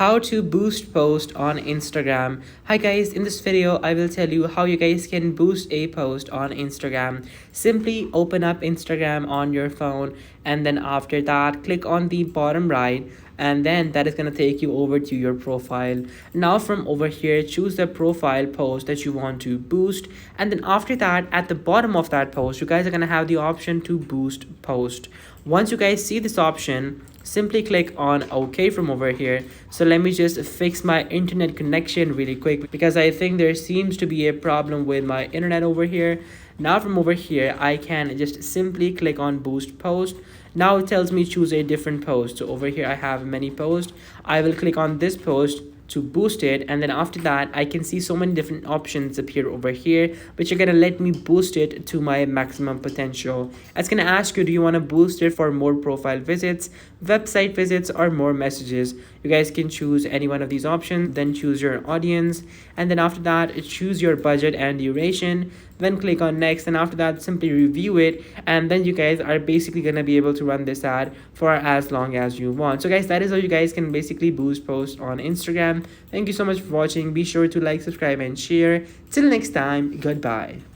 how to boost post on Instagram. Hi guys, in this video I will tell you how you guys can boost a post on Instagram. Simply open up Instagram on your phone, and then after that click on the bottom right, and then that is going to take you over to your profile. Now from over here, choose the profile post that you want to boost, and then after that at the bottom of that post you guys are going to have the option to boost post. Once you guys see this option, simply click on OK from over here. So let me just fix my internet connection really quick, because I think there seems to be a problem with my internet over here. Now from over here I can just simply click on boost post. Now it tells me choose a different post. So over here I have many posts. I will click on this post to boost it, and then after that I can see so many different options appear over here which are gonna let me boost it to my maximum potential. It's gonna ask you, do you want to boost it for more profile visits, website visits, or more messages? You guys can choose any one of these options, then choose your audience, and then after that choose your budget and duration, then click on next, and after that simply review it, and then you guys are basically gonna be able to run this ad for as long as you want. So guys, that is how you guys can basically boost posts on Instagram. Thank you so much for watching. Be sure to like, subscribe, and share. Till next time, goodbye.